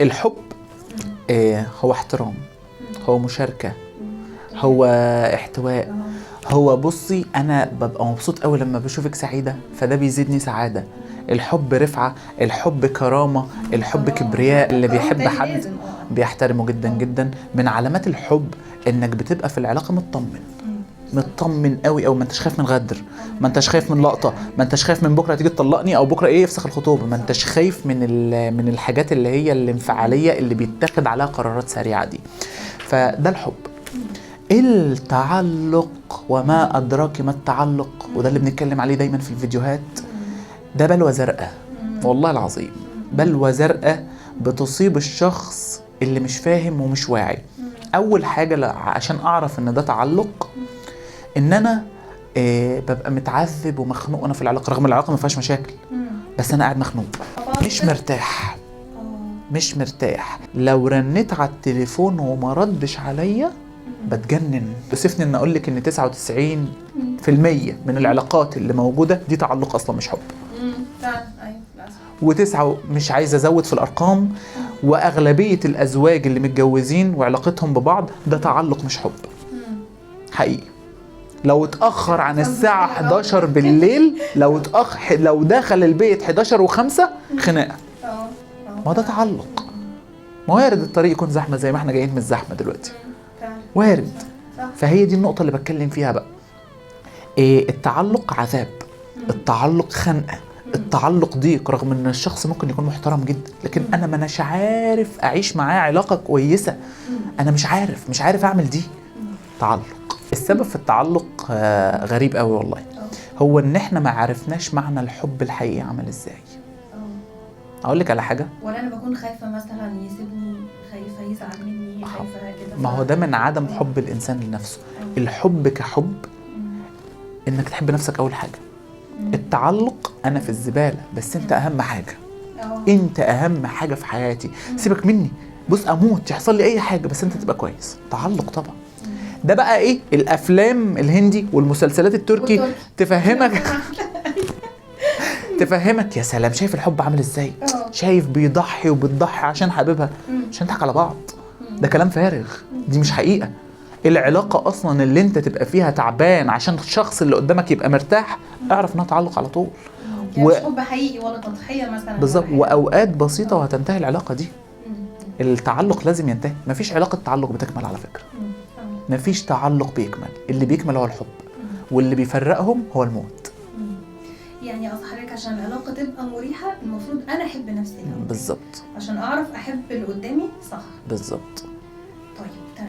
الحب هو احترام، هو مشاركة، هو احتواء. هو بصي انا ببقى مبسوط قوي لما بشوفك سعيدة، فده بيزيدني سعادة. الحب رفعة، الحب كرامة، الحب كبرياء. اللي بيحب حد بيحترمه جدا جدا. من علامات الحب انك بتبقى في العلاقة مطمن قوي، او ما انتش خايف من غدر، ما انتش خايف من لقطه، ما انتش خايف من بكره تيجي تطلقني، او بكره يفسخ الخطوبه، ما انتش خايف من الحاجات اللي هي الانفعاليه اللي بيتاخد عليها قرارات سريعه دي. فده الحب. التعلق وما ادراك ما التعلق، وده اللي بنتكلم عليه دايما في الفيديوهات. ده بلوى زرقاء، والله العظيم بلوى زرقاء بتصيب الشخص اللي مش فاهم ومش واعي. اول حاجه عشان اعرف ان ده تعلق، ان انا ببقى متعذب ومخنوق انا في العلاقه، رغم العلاقه ما فيهاش مشاكل، بس انا قاعد مخنوق، مش مرتاح. لو رنيت على التليفون وما ردش عليا بتجنن. يوسفني ان اقول لك ان 99% من العلاقات اللي موجوده دي تعلق اصلا مش حب. وتسعة مش عايز ازود في الارقام، واغلبيه الازواج اللي متجوزين وعلاقتهم ببعض ده تعلق مش حب حقيقي. لو اتأخر عن الساعة 11 بالليل، لو دخل البيت 11 و5 خناقة، ما ده تعلق. ما وارد الطريق يكون زحمة زي ما احنا جايين من الزحمة دلوقتي، وارد. فهي دي النقطة اللي بتكلم فيها بقى. التعلق عذاب، التعلق خنقة، التعلق ضيق، رغم ان الشخص ممكن يكون محترم جدا، لكن انا ما اناش عارف اعيش معاه علاقة كويسة، انا مش عارف اعمل دي. تعلق. السبب في التعلق غريب قوي والله، هو ان احنا ما عرفناش معنى الحب الحقيقي عمل ازاي. اقول لك على حاجه، ولا انا بكون خايفه مثلا يسيبني، خايفه يزعل مني، خايفه كده. ما هو ده من عدم حب الانسان لنفسه. الحب كحب انك تحب نفسك اول حاجه. التعلق انا في الزباله، بس انت اهم حاجه. انت اهم حاجه في حياتي، سيبك مني، بص اموت يحصل لي اي حاجه بس انت تبقى كويس. تعلق طبعا. ده بقى ايه؟ الافلام الهندي والمسلسلات التركي تفهمك يا سلام، شايف الحب عامل ازاي؟ شايف بيضحي وبتضحي عشان حبيبها، عشان نضحك على بعض. ده كلام فارغ، دي مش حقيقة. العلاقة اصلا اللي انت تبقى فيها تعبان عشان الشخص اللي قدامك يبقى مرتاح، اعرف انها تعلق على طول. مش حب حقيقي ولا تضحية مثلا بالظبط. واوقات بسيطة وهتنتهي العلاقة دي. التعلق لازم ينتهي. مفيش علاقة تعلق بتكمل على فكرة، مفيش تعلق بيكمل. اللي بيكمل هو الحب، واللي بيفرقهم هو الموت. يعني قصد حضرتك عشان العلاقة تبقى مريحة المفروض أنا أحب نفسي بالظبط، عشان أعرف أحب اللي قدامي صح. بالظبط. طيب.